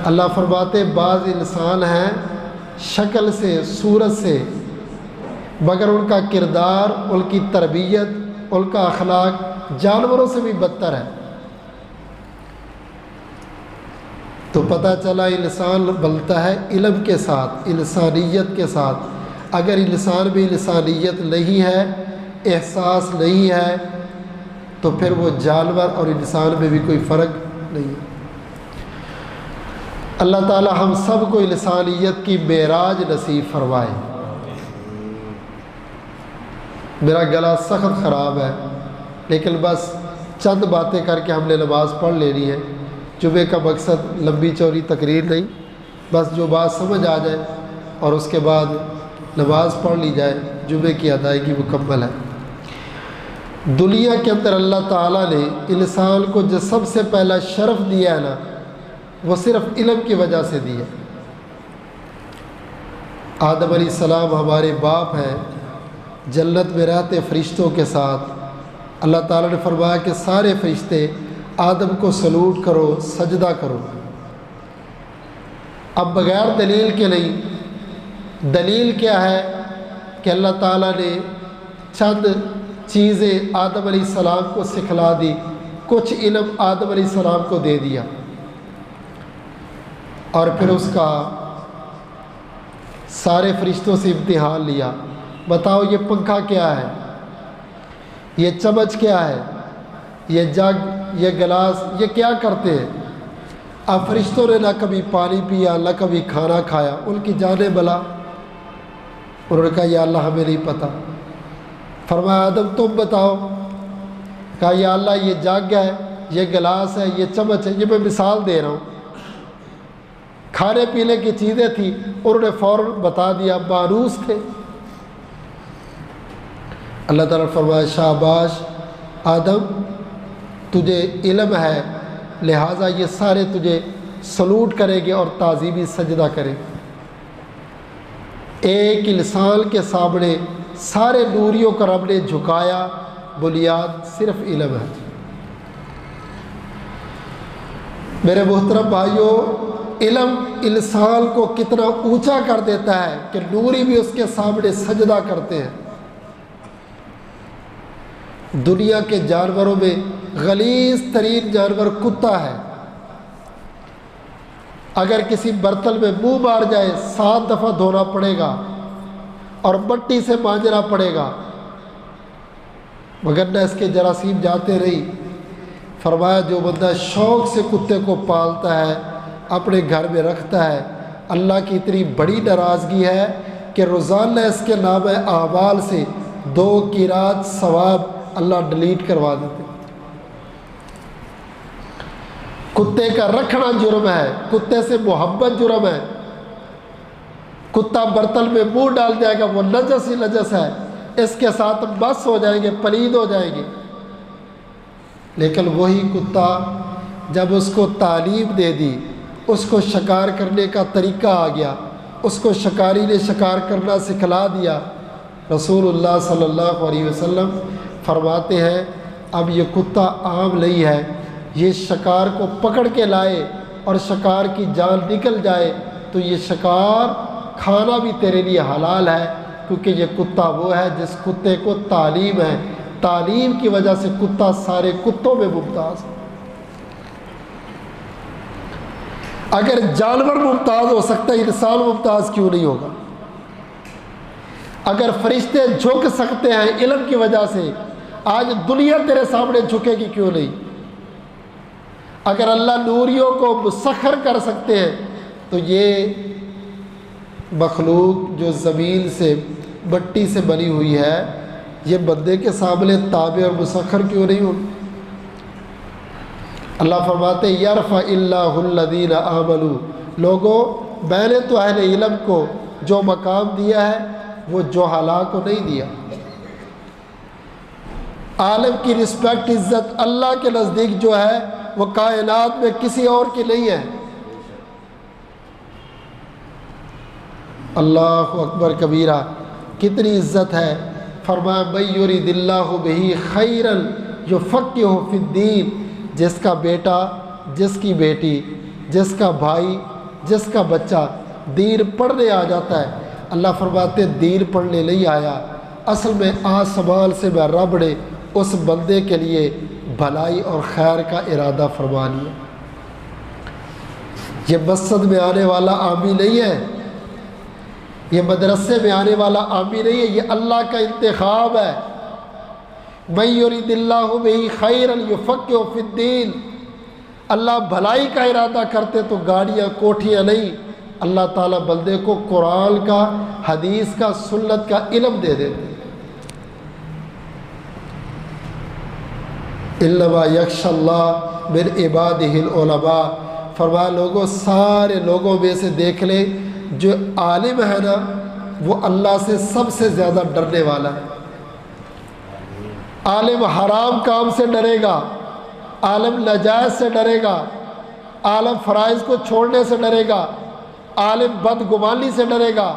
اللہ فرماتے بعض انسان ہیں شکل سے صورت سے، مگر ان کا کردار، ان کی تربیت، ان کا اخلاق جانوروں سے بھی بدتر ہے۔ تو پتہ چلا انسان بنتا ہے علم کے ساتھ، انسانیت کے ساتھ۔ اگر انسان میں انسانیت نہیں ہے، احساس نہیں ہے، تو پھر وہ جانور اور انسان میں بھی کوئی فرق نہیں ہے۔ اللہ تعالی ہم سب کو انسانیت کی معراج نصیب فرمائے۔ میرا گلا سخت خراب ہے، لیکن بس چند باتیں کر کے ہم نے نماز پڑھ لینی ہے۔ جمعے کا مقصد لمبی چوڑی تقریر نہیں، بس جو بات سمجھ آ جائے اور اس کے بعد نماز پڑھ لی جائے، جمعے کی ادائیگی مکمل ہے۔ دنیا کے اندر اللہ تعالیٰ نے انسان کو جو سب سے پہلا شرف دیا ہے نا، وہ صرف علم کی وجہ سے دیا۔ آدم علیہ السلام ہمارے باپ ہیں، جنت میں رہتے فرشتوں کے ساتھ۔ اللہ تعالیٰ نے فرمایا کہ سارے فرشتے آدم کو سلوٹ کرو، سجدہ کرو۔ اب بغیر دلیل کے نہیں، دلیل کیا ہے کہ اللہ تعالیٰ نے چند چیزیں آدم علیہ السلام کو سکھلا دی، کچھ علم آدم علیہ السلام کو دے دیا، اور پھر اس کا سارے فرشتوں سے امتحان لیا۔ بتاؤ یہ پنکھا کیا ہے، یہ چمچ کیا ہے، یہ جگ، یہ گلاس، یہ کیا کرتے ہیں؟ اب فرشتوں نے نہ کبھی پانی پیا، نہ کبھی کھانا کھایا، ان کی جانیں بلا۔ انہوں نے کہا یا اللہ ہمیں نہیں پتہ۔ فرمایا آدم تم بتاؤ۔ کہا یا اللہ یہ جگ ہے، یہ گلاس ہے، یہ چمچ ہے، یہ میں مثال دے رہا ہوں۔ کھانے پینے کی چیزیں تھیں، انہوں نے فوراً بتا دیا، معروض تھے۔ اللہ تعالیٰ نے فرمایا شاباش آدم، تجھے علم ہے، لہٰذا یہ سارے تجھے سلوٹ کریں گے اور تعظیمی سجدہ کریں گے۔ ایک انسان کے سامنے سارے نوریوں کو رب نے جھکایا، بنیاد صرف علم ہے۔ میرے محترم بھائیوں، علم انسان کو کتنا اونچا کر دیتا ہے کہ نوری بھی اس کے سامنے سجدہ کرتے ہیں۔ دنیا کے جانوروں میں غلیظ ترین جانور کتا ہے۔ اگر کسی برتن میں منہ مار جائے 7 دفعہ دھونا پڑے گا اور مٹی سے مانجنا پڑے گا، مگر نہ اس کے جراثیم جاتے نہیں۔ فرمایا جو بندہ شوق سے کتے کو پالتا ہے، اپنے گھر میں رکھتا ہے، اللہ کی اتنی بڑی ناراضگی ہے کہ روزانہ اس کے نام اعمال سے 2 قیرات ثواب اللہ ڈیلیٹ کروا دیتے۔ کتے کا رکھنا جرم ہے، کتے سے محبت جرم ہے۔ کتا برتن میں منہ ڈال جائے گا، وہ نجس ہی نجس ہے، اس کے ساتھ بس ہو جائیں گے، پلید ہو جائیں گے۔ لیکن وہی کتا جب اس کو تعلیم دے دی، اس کو شکار کرنے کا طریقہ آ گیا، اس کو شکاری نے شکار کرنا سکھلا دیا، رسول اللہ صلی اللہ علیہ وسلم فرماتے ہیں اب یہ کتا عام نہیں ہے، یہ شکار کو پکڑ کے لائے اور شکار کی جان نکل جائے تو یہ شکار کھانا بھی تیرے لیے حلال ہے، کیونکہ یہ کتا وہ ہے جس کتے کو تعلیم ہے۔ تعلیم کی وجہ سے کتا سارے کتوں میں ممتاز ہے۔ اگر جانور ممتاز ہو سکتا ہے، انسان ممتاز کیوں نہیں ہوگا؟ اگر فرشتے جھک سکتے ہیں علم کی وجہ سے، آج دنیا تیرے سامنے جھکے گی کیوں نہیں؟ اگر اللہ نوریوں کو مسخر کر سکتے ہیں تو یہ مخلوق جو زمین سے مٹی سے بنی ہوئی ہے، یہ بندے کے سامنے تابع اور مسخر کیوں نہیں ہوگی؟ اللہ فرماتے یرفع اللہ الذین آمنوا، لوگوں میں نے تو اہل علم کو جو مقام دیا ہے وہ جہلاء کو نہیں دیا۔ عالم کی رسپیکٹ، عزت اللہ کے نزدیک جو ہے وہ کائنات میں کسی اور کی نہیں ہے۔ اللہ اکبر کبیرہ، کتنی عزت ہے۔ فرمایا من یرید اللہ بہ خیرا یفقہہ فی الدین، جس کا بیٹا، جس کی بیٹی، جس کا بھائی جس کا بچہ دین پڑھنے آ جاتا ہے، اللہ فرماتے دین پڑھنے نہیں آیا، اصل میں آسمان سے میں رب نے اس بندے کے لیے بھلائی اور خیر کا ارادہ فرما لیا۔ یہ مسجد میں آنے والا عامی نہیں ہے، یہ مدرسے میں آنے والا عامی نہیں ہے، یہ اللہ کا انتخاب ہے۔ من یرید اللہ بہ خیرا یفقہہ فی الدین، اللہ بھلائی کا ارادہ کرتے تو گاڑیاں کوٹھیاں نہیں، اللہ تعالیٰ بندے کو قرآن کا، حدیث کا، سنت کا علم دے دیتے۔ انما یخشی اللہ من عبادہ العلماء، فرمایا لوگوں سارے لوگوں میں سے دیکھ لیں جو عالم ہے نا وہ اللہ سے سب سے زیادہ ڈرنے والا ہے۔ عالم حرام کام سے ڈرے گا، عالم ناجائز سے ڈرے گا، عالم فرائض کو چھوڑنے سے ڈرے گا، عالم بدگمانی سے ڈرے گا،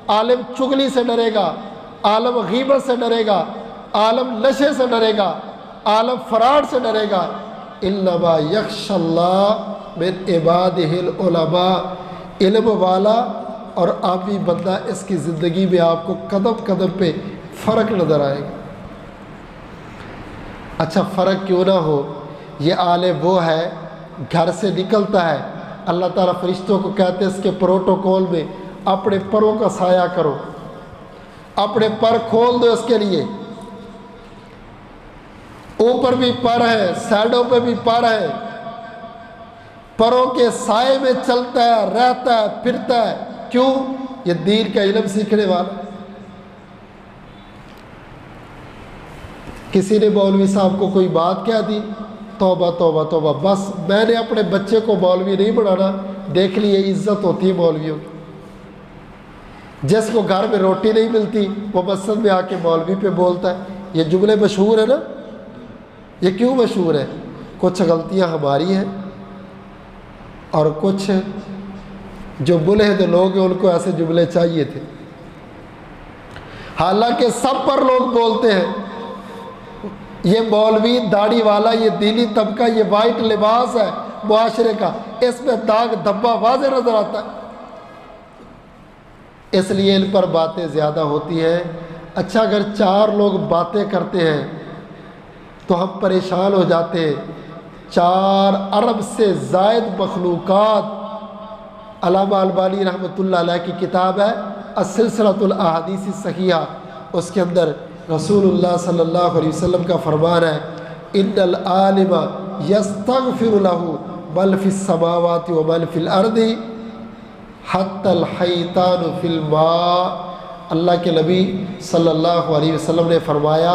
عالم چغلی سے ڈرے گا، عالم غیبت سے ڈرے گا، عالم نشے سے ڈرے گا، عالم فراڈ سے ڈرے گا۔ انما یخشی اللہ من عبادہ العلماء، علم والا اور عامی بندہ، اس کی زندگی میں آپ کو قدم قدم پہ فرق نظر آئے گا۔ اچھا فرق کیوں نہ ہو، یہ عالم وہ ہے گھر سے نکلتا ہے، اللہ تعالیٰ فرشتوں کو کہتے ہیں اس کے پروٹوکول میں اپنے پروں کا سایہ کرو، اپنے پر کھول دو، اس کے لیے اوپر بھی پر ہے، سائڈوں پہ بھی پر ہے، پروں کے سائے میں چلتا ہے، رہتا ہے، پھرتا ہے۔ کیوں؟ یہ دین کا علم سیکھنے والا۔ کسی نے مولوی صاحب کو کوئی بات کہہ دی، توبہ توبہ توبہ، بس میں نے اپنے بچے کو مولوی نہیں بنانا، دیکھ لیے عزت ہوتی ہے مولویوں کی۔ جس کو گھر میں روٹی نہیں ملتی وہ مسجد میں آ کے مولوی پہ بولتا ہے۔ یہ جملے مشہور ہیں نا، یہ کیوں مشہور ہے؟ کچھ غلطیاں ہماری ہیں اور کچھ جو ملحد لوگ ہیں ان کو ایسے جملے چاہیے تھے، حالانکہ سب پر لوگ بولتے ہیں۔ یہ مولوی داڑھی والا، یہ دینی طبقہ، یہ وائٹ لباس ہے معاشرے کا، اس میں داغ دھبا واضح نظر آتا ہے، اس لیے ان پر باتیں زیادہ ہوتی ہیں۔ اچھا اگر 4 لوگ باتیں کرتے ہیں تو ہم پریشان ہو جاتے ہیں۔ 4 ارب سے زائد مخلوقات، علامہ البانی رحمۃ اللہ علیہ کی کتاب ہے السلسلۃ الاحادیث الصحیحہ، اس کے اندر رسول اللہ صلی اللہ علیہ وسلم کا فرمان ہے ان العالم یستغفر له من فی السماوات ومن فی الارض حتی الحیتان فی الماء۔ اللہ کے نبی صلی اللہ علیہ وسلم نے فرمایا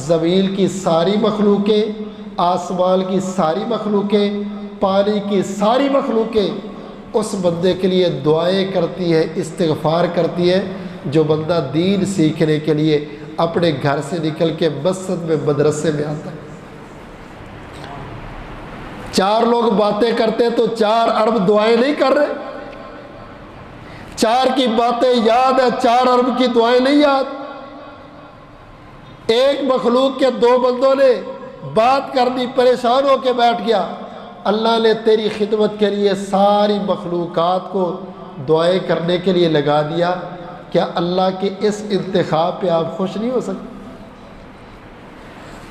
زمین کی ساری مخلوقیں، آسمان کی ساری مخلوقیں، پانی کی ساری مخلوقیں اس بندے کے لیے دعائیں کرتی ہے، استغفار کرتی ہے جو بندہ دین سیکھنے کے لیے اپنے گھر سے نکل کے مسجد میں، مدرسے میں آتا ہے۔ 4 لوگ باتیں کرتے تو 4 ارب دعائیں نہیں کر رہے؟ 4 کی باتیں یاد ہے، 4 ارب کی دعائیں نہیں یاد؟ ایک مخلوق کے 2 بندوں نے بات کرنی، پریشان ہو کے بیٹھ گیا، اللہ نے تیری خدمت کے لیے ساری مخلوقات کو دعائیں کرنے کے لیے لگا دیا، کیا اللہ کے اس انتخاب پہ آپ خوش نہیں ہو سکتے؟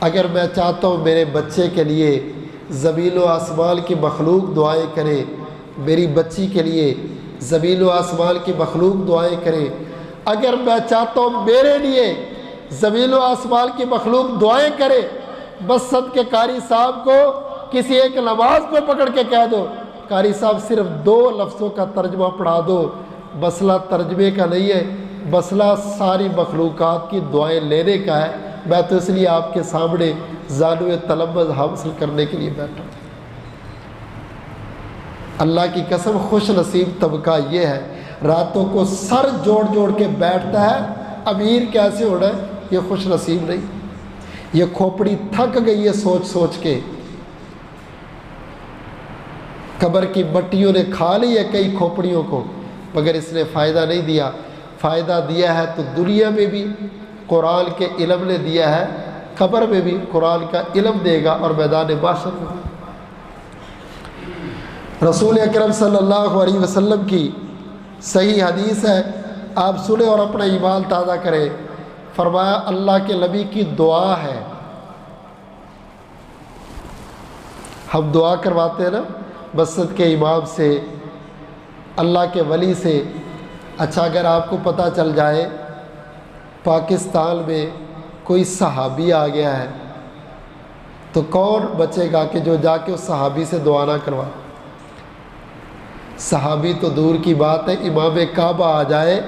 اگر میں چاہتا ہوں میرے بچے کے لیے زمین و آسمان کی مخلوق دعائیں کرے، میری بچی کے لیے زمین و آسمان کی مخلوق دعائیں کرے، اگر میں چاہتا ہوں میرے لیے زمین و آسمان کی مخلوق دعائیں کرے، مسجد کے قاری صاحب کو کسی ایک نماز پہ پکڑ کے کہہ دو قاری صاحب صرف 2 لفظوں کا ترجمہ پڑھا دو، مسئلہ ترجمے کا نہیں ہے، مسئلہ ساری مخلوقات کی دعائیں لینے کا ہے۔ میں تو اس لیے آپ کے سامنے زانو تلمذ حاصل کرنے کے لیے بیٹھا ہوں۔ اللہ کی قسم خوش نصیب طبقہ یہ ہے، راتوں کو سر جوڑ جوڑ کے بیٹھتا ہے۔ امیر کیسے ہونا ہے؟ یہ خوش نصیب نہیں، یہ کھوپڑی تھک گئی ہے سوچ سوچ کے، قبر کی مٹیوں نے کھا لی ہے کئی کھوپڑیوں کو، مگر اس نے فائدہ نہیں دیا۔ فائدہ دیا ہے تو دنیا میں بھی قرآن کے علم نے دیا ہے، قبر میں بھی قرآن کا علم دے گا اور میدان محشر میں بھی۔ رسول اکرم صلی اللہ علیہ وسلم کی صحیح حدیث ہے، آپ سنیں اور اپنا ایمان تازہ کریں۔ فرمایا اللہ کے نبی کی دعا ہے، ہم دعا کرواتے ہیں نا مسجد کے امام سے، اللہ کے ولی سے۔ اچھا اگر آپ کو پتہ چل جائے پاکستان میں کوئی صحابی آ گیا ہے تو کون بچے گا کہ جو جا کے اس صحابی سے دعا نہ کروا؟ صحابی تو دور کی بات ہے، امام کعبہ آ جائے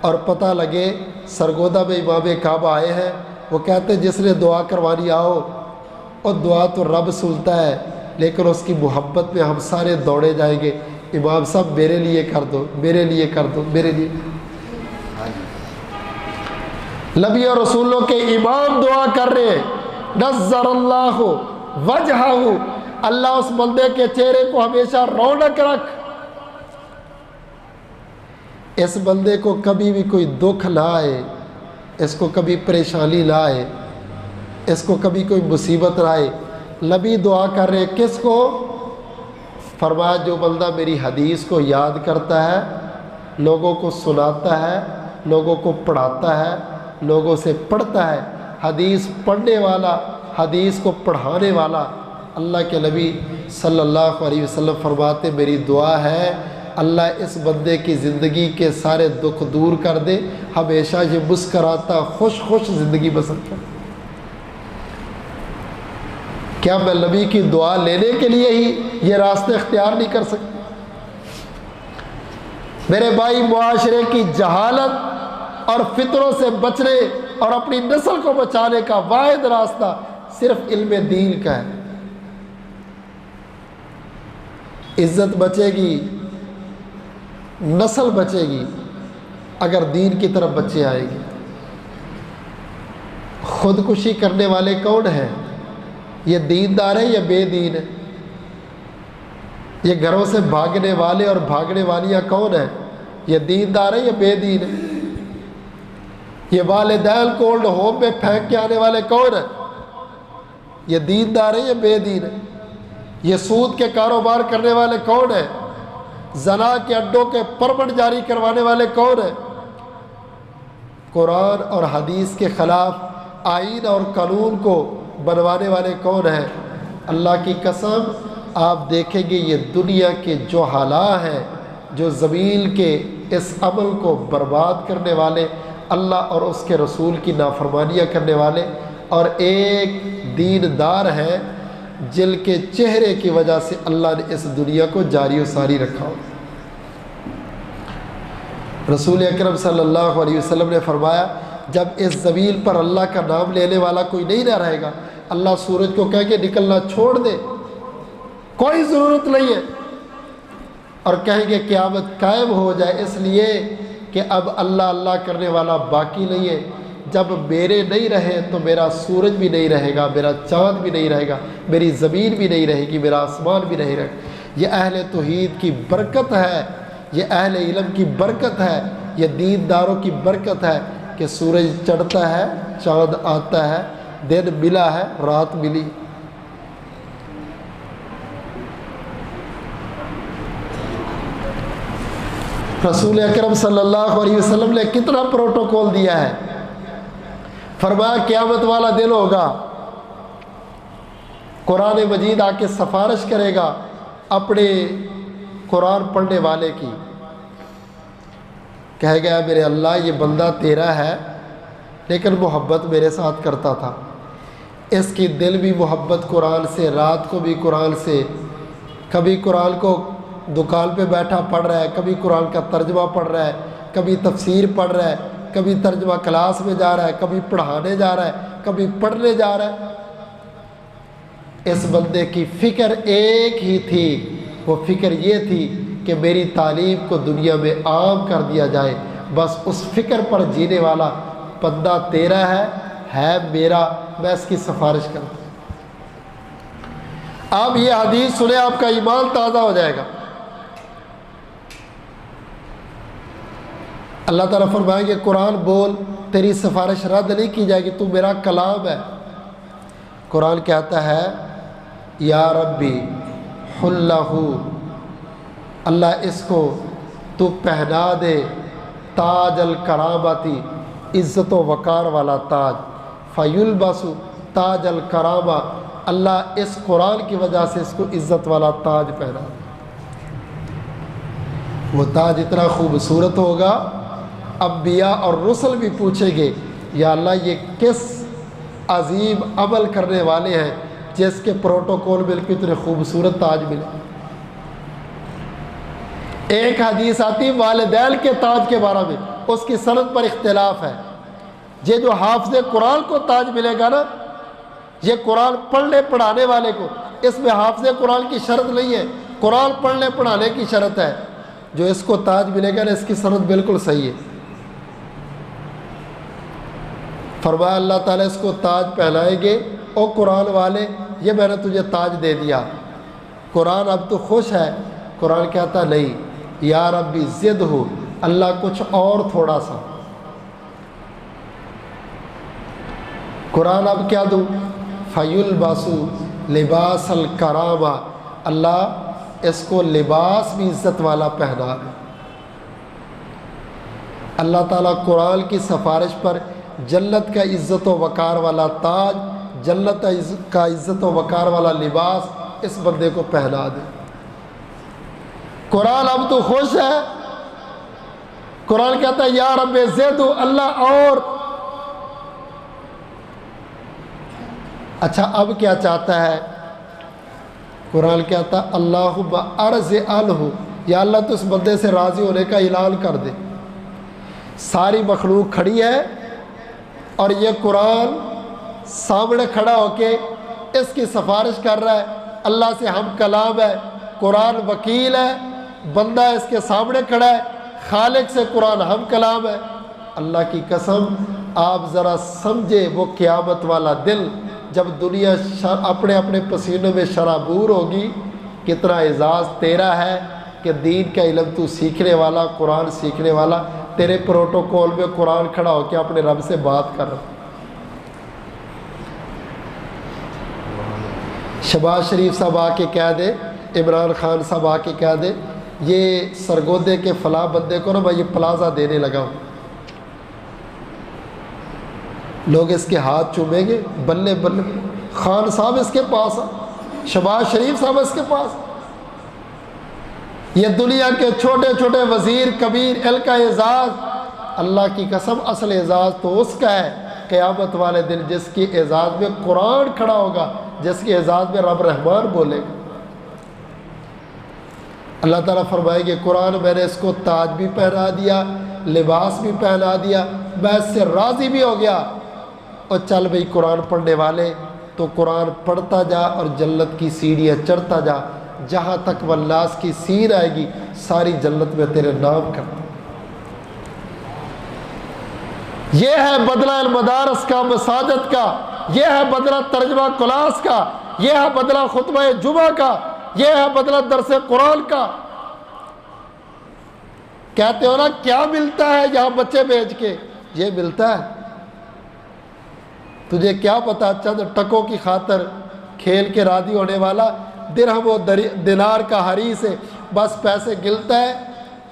اور پتہ لگے سرگودا میں امام کعبہ آئے ہیں، وہ کہتے ہیں جس نے دعا کروانی آؤ، اور دعا تو رب سنتا ہے لیکن اس کی محبت میں ہم سارے دوڑے جائیں گے، امام صاحب میرے لیے کر دو، میرے لیے کر دو، میرے لیے۔ نبی اور رسولوں کے امام دعا کر رہے ہیں، نظر اللہ وجہہ، اللہ اس بندے کے چہرے کو ہمیشہ رونق رکھ، اس بندے کو کبھی بھی کوئی دکھ نہ آئے، اس کو کبھی پریشانی نہ آئے، اس کو کبھی کوئی مصیبت نہ آئے۔ نبی دعا کر رہے کس کو؟ فرمایا جو بندہ میری حدیث کو یاد کرتا ہے، لوگوں کو سناتا ہے، لوگوں کو پڑھاتا ہے، لوگوں سے پڑھتا ہے، حدیث پڑھنے والا، حدیث کو پڑھانے والا۔ اللہ کے نبی صلی اللہ علیہ وسلم فرماتے میری دعا ہے اللہ اس بندے کی زندگی کے سارے دکھ دور کر دے، ہمیشہ یہ مسکراتا خوش خوش زندگی بسر کرے۔ کیا میں نبی کی دعا لینے کے لیے ہی یہ راستے اختیار نہیں کر سکتا؟ میرے بھائی، معاشرے کی جہالت اور فطروں سے بچنے اور اپنی نسل کو بچانے کا واحد راستہ صرف علم دین کا ہے۔ عزت بچے گی، نسل بچے گی اگر دین کی طرف بچے آئیں گے۔ خودکشی کرنے والے کون ہیں؟ یہ دیندار ہے یا بے دین ہے؟ یہ گھروں سے بھاگنے والے اور بھاگنے والیاں کون ہیں؟ یہ دیندار ہے یا بے دین ہے؟ یہ والدین کو اولڈ ہوم میں پھینک کے آنے والے کون ہیں؟ یہ دیندار ہے یا بے دین ہے؟ یہ سود کے کاروبار کرنے والے کون ہیں؟ زنا کے اڈوں کے پرمٹ جاری کروانے والے کون ہیں؟ قرآن اور حدیث کے خلاف آئین اور قانون کو بنوانے والے کون ہیں؟ اللہ کی قسم آپ دیکھیں گے یہ دنیا کے جو حالات ہیں، جو زمین کے اس عمل کو برباد کرنے والے، اللہ اور اس کے رسول کی نافرمانیاں کرنے والے، اور ایک دیندار ہے جن کے چہرے کی وجہ سے اللہ نے اس دنیا کو جاری و ساری رکھا ہو۔ رسول اکرم صلی اللہ علیہ وسلم نے فرمایا جب اس زمین پر اللہ کا نام لینے والا کوئی نہیں نہ رہے گا، اللہ سورج کو کہہ کے نکلنا چھوڑ دے، کوئی ضرورت نہیں ہے، اور کہیں گے قیامت قائم ہو جائے، اس لیے کہ اب اللہ اللہ کرنے والا باقی نہیں ہے۔ جب میرے نہیں رہے تو میرا سورج بھی نہیں رہے گا، میرا چاند بھی نہیں رہے گا، میری زمین بھی نہیں رہے گی، میرا آسمان بھی نہیں رہے گا۔ یہ اہل توحید کی برکت ہے، یہ اہل علم کی برکت ہے، یہ دینداروں کی برکت ہے کہ سورج چڑھتا ہے، چاند آتا ہے، دن ملا ہے، رات ملی۔ رسول اکرم صلی اللہ علیہ وسلم نے کتنا پروٹوکول دیا ہے۔ فرمایا قیامت والا دن ہوگا، قرآن مجید آ کے سفارش کرے گا اپنے قرآن پڑھنے والے کی، کہے گا میرے اللہ یہ بندہ تیرا ہے لیکن محبت میرے ساتھ کرتا تھا، اس کی دل بھی محبت قرآن سے، رات کو بھی قرآن سے، کبھی قرآن کو دکان پہ بیٹھا پڑھ رہا ہے، کبھی قرآن کا ترجمہ پڑھ رہا ہے، کبھی تفسیر پڑھ رہا ہے، کبھی ترجمہ کلاس میں جا رہا ہے، کبھی پڑھانے جا رہا ہے، کبھی پڑھنے جا رہا ہے۔ اس بندے کی فکر ایک ہی تھی، وہ فکر یہ تھی کہ میری تعلیم کو دنیا میں عام کر دیا جائے، بس اس فکر پر جینے والا بندہ تیرا ہے میرا، میں اس کی سفارش کرتا ہوں۔ آپ یہ حدیث سنیں، آپ کا ایمان تازہ ہو جائے گا۔ اللہ تعالیٰ فرمائیں گے قرآن بول، تیری سفارش رد نہیں کی جائے گی، تو میرا کلام ہے۔ قرآن کہتا ہے یا ربی حلہ اللہ اس کو تو پہنا دے تاج الکرامتی، عزت و وقار والا تاج، فیلبس تاج الکرامہ، اللہ اس قرآن کی وجہ سے اس کو عزت والا تاج پہنا دے۔ وہ تاج اتنا خوبصورت ہوگا، انبیاء اور رسل بھی پوچھیں گے یا اللہ یہ کس عظیم عمل کرنے والے ہیں جس کے پروٹوکول مل کے اتنے خوبصورت تاج ملے۔ ایک حدیث آتی والدین کے تاج کے بارے میں، اس کی سند پر اختلاف ہے۔ یہ جو حافظ قرآن کو تاج ملے گا نا، یہ قرآن پڑھنے پڑھانے والے کو، اس میں حافظ قرآن کی شرط نہیں ہے، قرآن پڑھنے پڑھانے کی شرط ہے۔ جو اس کو تاج ملے گا نا، اس کی سند بالکل صحیح ہے۔ فرمایا اللہ تعالیٰ اس کو تاج پہنائیں گے، او قرآن والے یہ میں نے تجھے تاج دے دیا، قرآن اب تو خوش ہے؟ قرآن کہتا نہیں، یا ربی زد ہو، اللہ کچھ اور تھوڑا سا، قرآن اب کیا دوں؟ فیلبسو لباس الکرامہ، اللہ اس کو لباس بھی عزت والا پہنا دے۔ اللہ تعالیٰ قرآن کی سفارش پر جنت کا عزت و وقار والا تاج، جنت کا عزت و وقار والا لباس اس بندے کو پہنا دے۔ قرآن اب تو خوش ہے، قرآن کہتا ہے یا رب زد، اللہ اور۔ اچھا اب کیا چاہتا ہے؟ قرآن کہتا اللہم ارض عنہ، یا اللہ تو اس بندے سے راضی ہونے کا اعلان کر دے۔ ساری مخلوق کھڑی ہے اور یہ قرآن سامنے کھڑا ہو کے اس کی سفارش کر رہا ہے، اللہ سے ہم کلام ہے، قرآن وکیل ہے، بندہ اس کے سامنے کھڑا ہے، خالق سے قرآن ہم کلام ہے۔ اللہ کی قسم آپ ذرا سمجھے وہ قیامت والا دل جب دنیا اپنے اپنے پسینوں میں شرابور ہوگی، کتنا اعزاز تیرا ہے کہ دین کا علم تو سیکھنے والا، قرآن سیکھنے والا، تیرے پروٹوکول میں قرآن کھڑا ہو کے اپنے رب سے بات کر رہا۔ شہباز شریف صاحب آ کے کہہ دے، عمران خان صاحب آ کے کہہ دے یہ سرگودے کے فلاں بندے کو نا میں یہ پلازہ دینے لگا ہوں، لوگ اس کے ہاتھ چومیں گے، بلے بلے خان صاحب اس کے پاس، شہباز شریف صاحب اس کے پاس۔ یہ دنیا کے چھوٹے چھوٹے وزیر کبیر ال کا اعزاز، اللہ کی قسم اصل اعزاز تو اس کا ہے قیامت والے دن جس کی اعزاز میں قرآن کھڑا ہوگا، جس کی اعزاز میں رب رحمان بولے گا۔ اللہ تعالیٰ فرمائے گے قرآن میں نے اس کو تاج بھی پہنا دیا، لباس بھی پہنا دیا، میں اس سے راضی بھی ہو گیا، اور چل بھئی قرآن پڑھنے والے تو قرآن پڑھتا جا اور جنت کی سیڑھیاں چڑھتا جا، جہاں تک والناس کی سین آئے گی ساری جنت میں تیرے نام کرتا۔ یہ ہے بدلہ المدارس کا، مساجد کا، یہ ہے بدلہ ترجمہ کلاس کا، یہ ہے بدلہ خطبہ جمعہ کا، یہ ہے بدلہ درس قرآن کا۔ کہتے ہو نا کیا ملتا ہے یہاں بچے بھیج کے؟ یہ ملتا ہے، تجھے کیا پتا چند ٹکوں کی خاطر کھیل کے راضی ہونے والا درہم و دینار کا حریص ہے، بس پیسے گلتا ہے،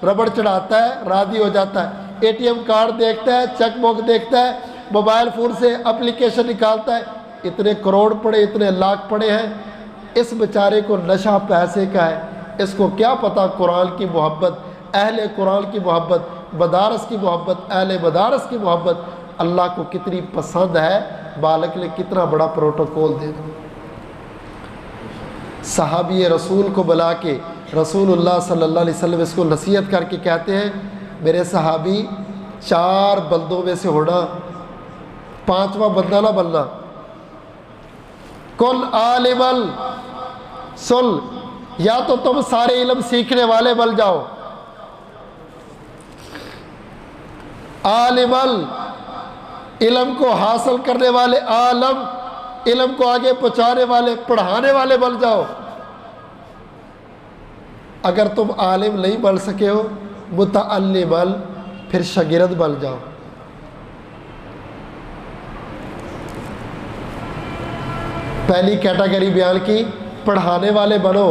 ربڑ چڑھاتا ہے، راضی ہو جاتا ہے، اے ٹی ایم کارڈ دیکھتا ہے، چیک بک دیکھتا ہے، موبائل فون سے اپلیکیشن نکالتا ہے۔ اتنے کروڑ پڑے، اتنے لاکھ پڑے ہیں، اس بیچارے کو نشہ پیسے کا ہے، اس کو کیا پتا قرآن کی محبت، اہل قرآن کی محبت، مدارس کی محبت، اہل مدارس کی محبت اللہ کو کتنی پسند ہے، بالک نے کتنا بڑا پروٹوکول دے دیا۔ صحابی رسول کو بلا کے رسول اللہ صلی اللہ علیہ وسلم اس کو نصیحت کر کے کہتے ہیں میرے صحابی 4 بندوں میں سے ہونا، 5واں بندہ نہ بننا۔ کل عالم سن، یا تو تم سارے علم سیکھنے والے بن جاؤ، عالم علم کو حاصل کرنے والے، عالم علم کو آگے پہنچانے والے، پڑھانے والے بن جاؤ۔ اگر تم عالم نہیں بن سکے ہو، متعلم پھر شاگرد بن جاؤ۔ پہلی کیٹیگری بیان کی، پڑھانے والے بنو،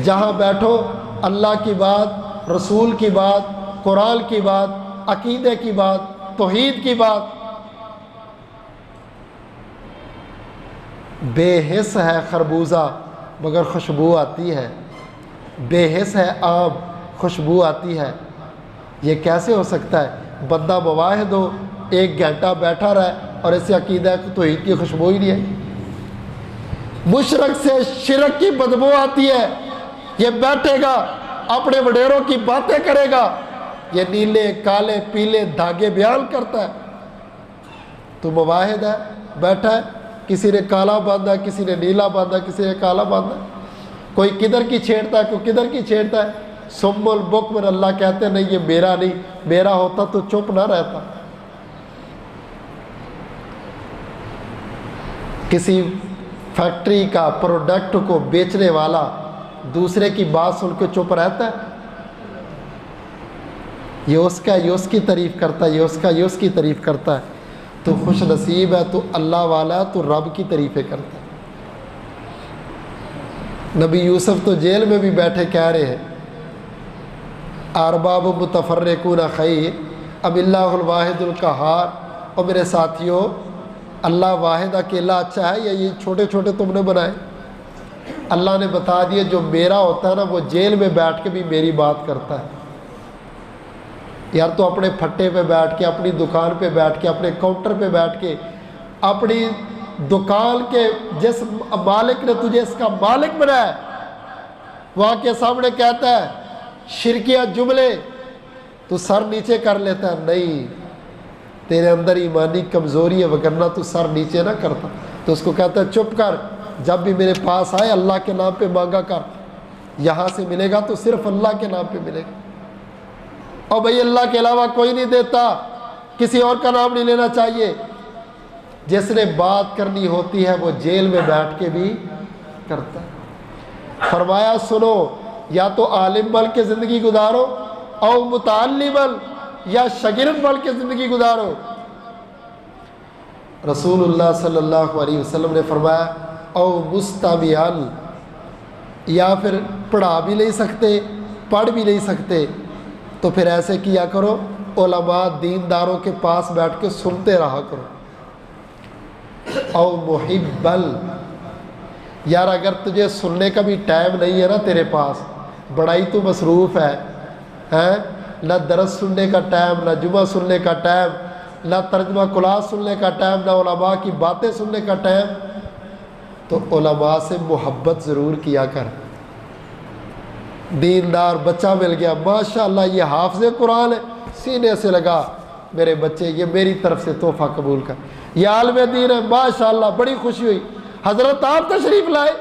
جہاں بیٹھو اللہ کی بات، رسول کی بات، قرآن کی بات، عقیدے کی بات، توحید کی بات. بے حس ہے خربوزہ مگر خوشبو آتی ہے، بے حس ہے آم خوشبو آتی ہے. یہ کیسے ہو سکتا ہے؟ بندہ مواحد ہو، 1 گھنٹہ بیٹھا رہے اور اسے عقیدہ توحید کی خوشبو ہی نہیں ہے. مشرک سے شرک کی بدبو آتی ہے، یہ بیٹھے گا اپنے وڈیروں کی باتیں کرے گا، یہ نیلے کالے پیلے دھاگے بیان کرتا ہے. تو مواحد ہے، بیٹھا ہے، کسی نے کالا باندھا، کسی نے نیلا باندھا، کسی نے کالا باندھا، کوئی کدھر کی چھیڑتا ہے، کوئی کدھر کی چھیڑتا ہے. سم البکم، اللہ کہتے ہیں نہیں یہ میرا نہیں، میرا ہوتا تو چپ نہ رہتا. کسی فیکٹری کا پروڈکٹ کو بیچنے والا دوسرے کی بات سن کے چپ رہتا ہے؟ یہ اس کا، یہ اس کی تعریف کرتا ہے، یہ اس کا، یہ اس کی تعریف کرتا ہے. تو خوش نصیب ہے، تو اللہ والا ہے، تو رب کی تعریفیں کرتا ہے. نبی یوسف تو جیل میں بھی بیٹھے کہہ رہے ہیں ارباب متفرقون خیر ام اللہ الواحد القہار. اور میرے ساتھیوں، اللہ واحد اکیلا اچھا ہے یا یہ چھوٹے چھوٹے تم نے بنائے؟ اللہ نے بتا دیا جو میرا ہوتا ہے نا وہ جیل میں بیٹھ کے بھی میری بات کرتا ہے. یار تو اپنے پھٹے پہ بیٹھ کے، اپنی دکان پہ بیٹھ کے، اپنے کاؤنٹر پہ بیٹھ کے، اپنی دکان کے جس مالک نے تجھے اس کا مالک بنایا ہے وہاں کے سامنے کہتا ہے شرکیہ جملے، تو سر نیچے کر لیتا ہے. نہیں، تیرے اندر ایمانی کمزوری ہے، وگرنہ تو سر نیچے نہ کرتا. تو اس کو کہتا ہے چپ کر، جب بھی میرے پاس آئے اللہ کے نام پہ مانگا کر، یہاں سے ملے گا تو صرف اللہ کے نام پہ ملے گا. اور بھئی اللہ کے علاوہ کوئی نہیں دیتا، کسی اور کا نام نہیں لینا چاہیے. جس نے بات کرنی ہوتی ہے وہ جیل میں بیٹھ کے بھی کرتا ہے. فرمایا سنو، یا تو عالم بن کے زندگی گزارو، او متعلم بن یا شاگرد بن کے زندگی گزارو. رسول اللہ صلی اللہ علیہ وسلم نے فرمایا او مستمعن، یا پھر پڑھا بھی نہیں سکتے، پڑھ بھی نہیں سکتے، تو پھر ایسے کیا کرو علماء دینداروں کے پاس بیٹھ کے سنتے رہا کرو. او محبل، یار اگر تجھے سننے کا بھی ٹائم نہیں ہے نا تیرے پاس، بڑائی تو مصروف ہے، نہ درس سننے کا ٹائم، نہ جمعہ سننے کا ٹائم، نہ ترجمہ کلاس سننے کا ٹائم، نہ علماء کی باتیں سننے کا ٹائم، تو علماء سے محبت ضرور کیا کر. دیندار بچہ مل گیا، ماشاءاللہ یہ حافظ قرآن ہے، سینے سے لگا میرے بچے، یہ میری طرف سے تحفہ قبول کر. یہ عالم دین ہے، ماشاءاللہ بڑی خوشی ہوئی، حضرت آپ تشریف لائے.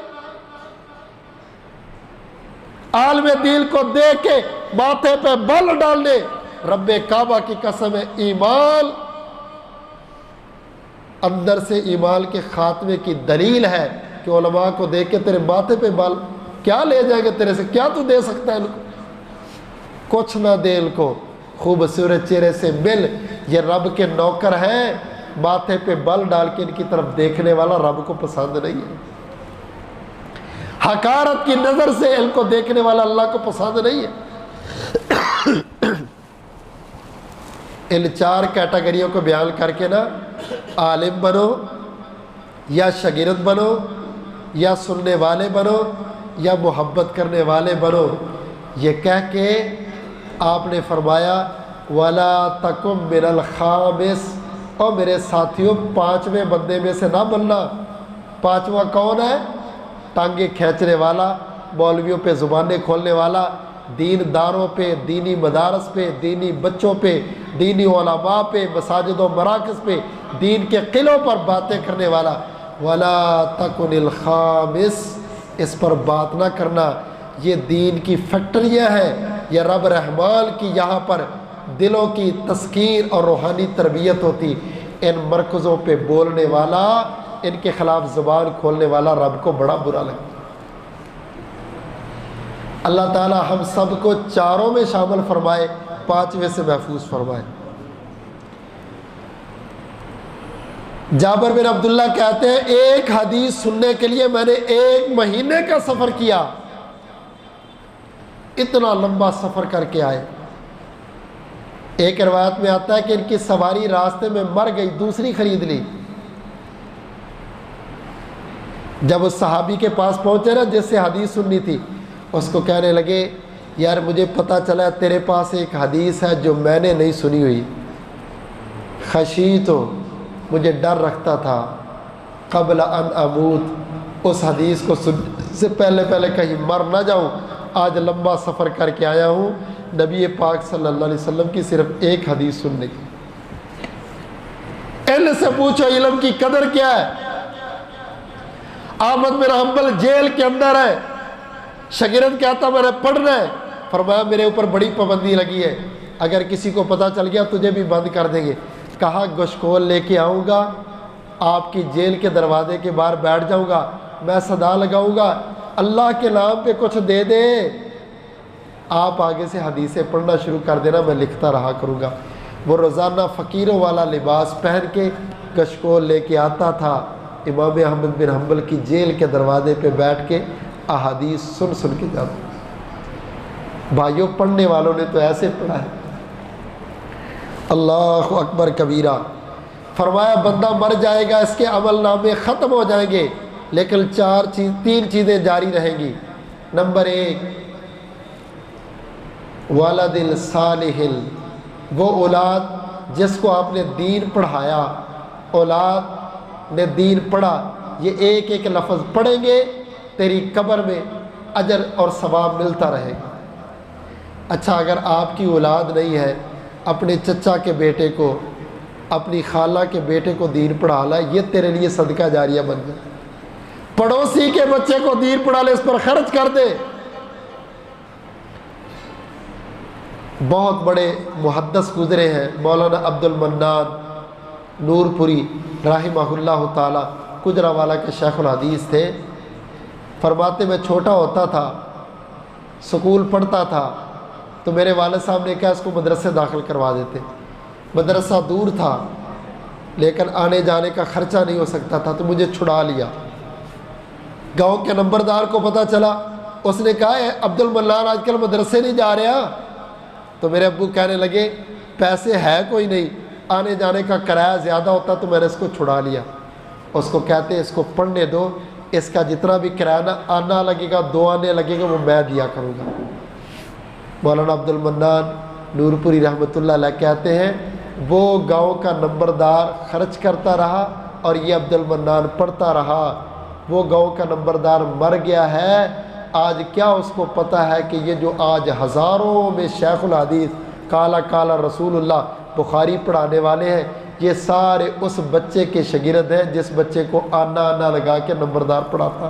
عالم دین کو دیکھ کے ماتھے پہ بل ڈالنے، رب کعبہ کی قسم ہے، ایمان اندر سے ایمان کے خاتمے کی دلیل ہے کہ علماء کو دیکھ کے تیرے ماتھے پہ بل، کیا لے جائیں گے تیرے سے؟ کیا تو دے سکتا ہے ان کو؟ کچھ نہ دے ان کو، خوبصورت چہرے سے مل. یہ رب کے نوکر ہیں، ماتھے پہ بل ڈال کے ان کی طرف دیکھنے والا رب کو پسند نہیں ہے. حقارت کی نظر سے ان کو دیکھنے والا اللہ کو پسند نہیں ہے. ان 4 کیٹیگریوں کو بیان کر کے نا، عالم بنو یا شاگرد بنو یا سننے والے بنو یا محبت کرنے والے بنو. یہ کہہ کے آپ نے فرمایا وَلَا تَكُمْ مِنَ الْخَامِسِ، اور میرے ساتھیوں 5ویں بندے میں سے نہ بننا. 5واں کون ہے؟ ٹانگیں کھینچنے والا، مولویوں پہ زبانیں کھولنے والا، دین داروں پہ، دینی مدارس پہ، دینی بچوں پہ، دینی علماء پہ، مساجد و مراکز پہ، دین کے قلعوں پر باتیں کرنے والا. وَلَا تَكُنِ الْخَامِسِ، اس پر بات نہ کرنا. یہ دین کی فیکٹریاں ہیں، یہ رب رحمان کی یہاں پر دلوں کی تسکین اور روحانی تربیت ہوتی. ان مرکزوں پہ بولنے والا، ان کے خلاف زبان کھولنے والا رب کو بڑا برا لگتا. اللہ تعالی ہم سب کو 4 میں شامل فرمائے، 5ویں سے محفوظ فرمائے. جابر بن عبداللہ کہتے ہیں ایک حدیث سننے کے لیے میں نے 1 مہینے کا سفر کیا. اتنا لمبا سفر کر کے آئے. ایک روایت میں آتا ہے کہ ان کی سواری راستے میں مر گئی، دوسری خرید لی. جب اس صحابی کے پاس پہنچے نا جس سے حدیث سننی تھی، اس کو کہنے لگے یار مجھے پتہ چلا تیرے پاس ایک حدیث ہے جو میں نے نہیں سنی ہوئی. خشیت تو مجھے ڈر رکھتا تھا قبل ان اموت، اس حدیث کو سے پہلے کہیں مر نہ جاؤں. آج لمبا سفر کر کے آیا ہوں نبی پاک صلی اللہ علیہ وسلم کی صرف ایک حدیث سننے کی. علم سے پوچھو علم کی قدر کیا ہے. احمد بن حنبل جیل کے اندر ہے، شاگرد کہتا میں نے پڑھنا ہے. فرمایا میرے اوپر بڑی پابندی لگی ہے، اگر کسی کو پتہ چل گیا تجھے بھی بند کر دیں گے. کہا گوشکول لے کے آؤں گا، آپ کی جیل کے دروازے کے باہر بیٹھ جاؤں گا، میں صدا لگاؤں گا اللہ کے نام پہ کچھ دے دے، آپ آگے سے حدیثیں پڑھنا شروع کر دینا، میں لکھتا رہا کروں گا. وہ روزانہ فقیروں والا لباس پہن کے گشکول لے کے آتا تھا، امام احمد بن حنبل کی جیل کے دروازے پہ بیٹھ کے احادیث سن کے جاتا. بھائیوں پڑھنے والوں نے تو ایسے پڑھا ہے. اللہ اکبر کبیرہ. فرمایا بندہ مر جائے گا، اس کے عمل نامے ختم ہو جائیں گے، لیکن تین چیزیں جاری رہیں گی. نمبر 1 ولد صالح، وہ اولاد جس کو آپ نے دین پڑھایا، اولاد نے دین پڑھا. یہ ایک ایک لفظ پڑھیں گے تیری قبر میں اجر اور ثواب ملتا رہے گا. اچھا اگر آپ کی اولاد نہیں ہے، اپنے چچا کے بیٹے کو، اپنی خالہ کے بیٹے کو دین پڑھا لا، یہ تیرے لیے صدقہ جاریہ بن جائے. پڑوسی کے بچے کو دین پڑھا لے، اس پر خرچ کر دے. بہت بڑے محدث گزرے ہیں، مولانا عبد المنان نور پوری رحمہ اللہ تعالی، گجرانوالہ کے شیخ الحدیث تھے. فرماتے میں چھوٹا ہوتا تھا، سکول پڑھتا تھا، تو میرے والد صاحب نے کہا اس کو مدرسے داخل کروا دیتے. مدرسہ دور تھا لیکن آنے جانے کا خرچہ نہیں ہو سکتا تھا، تو مجھے چھڑا لیا. گاؤں کے نمبردار کو پتہ چلا، اس نے کہا عبد المنان آج کل مدرسے نہیں جا رہا. تو میرے ابو کہنے لگے پیسے ہے کوئی نہیں، آنے جانے کا کرایہ زیادہ ہوتا، تو میں نے اس کو چھڑا لیا. اس کو کہتے اس کو پڑھنے دو، اس کا جتنا بھی کرایہ آنا لگے گا، 2 آنے لگے گا، وہ میں دیا کروں گا. مولانا عبد المنان نور پوری رحمۃ اللہ علیہ کہتے ہیں وہ گاؤں کا نمبردار خرچ کرتا رہا اور یہ عبد المنان پڑھتا رہا. وہ گاؤں کا نمبردار مر گیا ہے. آج کیا اس کو پتہ ہے کہ یہ جو آج ہزاروں میں شیخ الحدیث کالا رسول اللہ بخاری پڑھانے والے ہیں، یہ سارے اس بچے کے شاگرد ہیں جس بچے کو آنا لگا کے نمبردار پڑھاتا.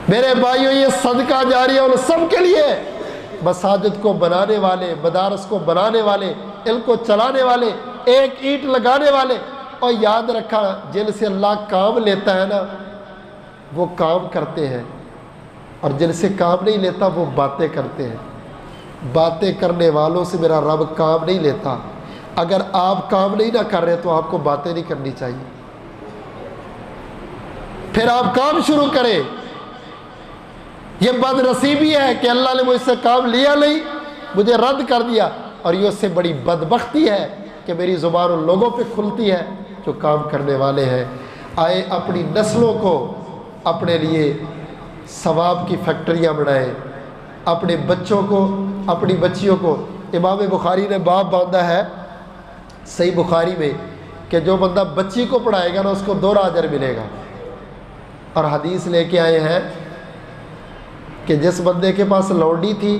میرے بھائیوں یہ صدقہ جاریہ ان سب کے لیے، مساجد کو بنانے والے، مدارس کو بنانے والے، علم کو چلانے والے، ایک اینٹ لگانے والے. اور یاد رکھا جن سے اللہ کام لیتا ہے نا وہ کام کرتے ہیں، اور جن سے کام نہیں لیتا وہ باتیں کرتے ہیں. باتیں کرنے والوں سے میرا رب کام نہیں لیتا. اگر آپ کام نہیں نہ کر رہے تو آپ کو باتیں نہیں کرنی چاہیے، پھر آپ کام شروع کریں. یہ بد نصیبی ہے کہ اللہ نے مجھ سے کام لیا نہیں، مجھے رد کر دیا. اور یہ اس سے بڑی بدبختی ہے کہ میری زبان ان لوگوں پہ کھلتی ہے جو کام کرنے والے ہیں. آئے اپنی نسلوں کو اپنے لیے ثواب کی فیکٹریاں بنائیں، اپنے بچوں کو، اپنی بچیوں کو. امام بخاری نے باب باندھا ہے صحیح بخاری میں کہ جو بندہ بچی کو پڑھائے گا نا اس کو 2 اجر ملے گا. اور حدیث لے کے آئے ہیں کہ جس بندے کے پاس لونڈی تھی،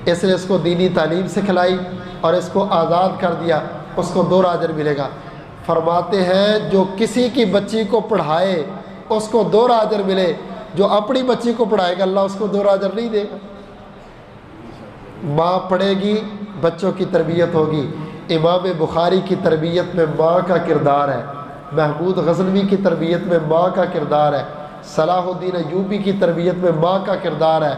اس نے اس کو دینی تعلیم سکھلائی اور اس کو آزاد کر دیا، اس کو 2 اجر ملے گا. فرماتے ہیں جو کسی کی بچی کو پڑھائے اس کو 2 اجر ملے، جو اپنی بچی کو پڑھائے گا اللہ اس کو 2 اجر نہیں دے گا. ماں پڑھے گی، بچوں کی تربیت ہوگی. امام بخاری کی تربیت میں ماں کا کردار ہے، محمود غزنوی کی تربیت میں ماں کا کردار ہے، صلاح الدین ایوبی کی تربیت میں ماں کا کردار ہے.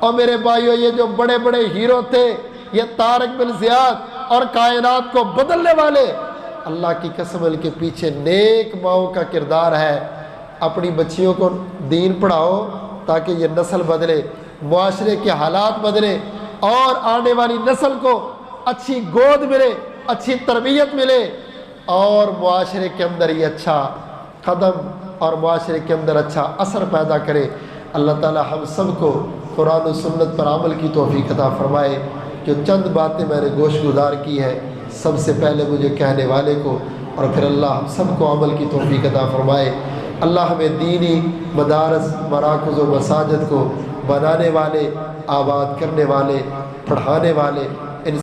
اور میرے بھائیوں یہ جو بڑے بڑے ہیرو تھے، یہ طارق بن زیاد اور کائنات کو بدلنے والے، اللہ کی قسم ان کے پیچھے نیک ماؤں کا کردار ہے. اپنی بچیوں کو دین پڑھاؤ، تاکہ یہ نسل بدلے، معاشرے کے حالات بدلے، اور آنے والی نسل کو اچھی گود ملے، اچھی تربیت ملے، اور معاشرے کے اندر یہ اچھا قدم اور معاشرے کے اندر اچھا اثر پیدا کرے۔ اللہ تعالی ہم سب کو قرآن و سنت پر عمل کی توفیق عطا فرمائے۔ جو چند باتیں میں نے گوش گزار کی ہے، سب سے پہلے مجھے کہنے والے کو اور پھر اللہ ہم سب کو عمل کی توفیق عطا فرمائے۔ اللہ ہمیں دینی مدارس، مراکز و مساجد کو بنانے والے، آباد کرنے والے، پڑھانے والے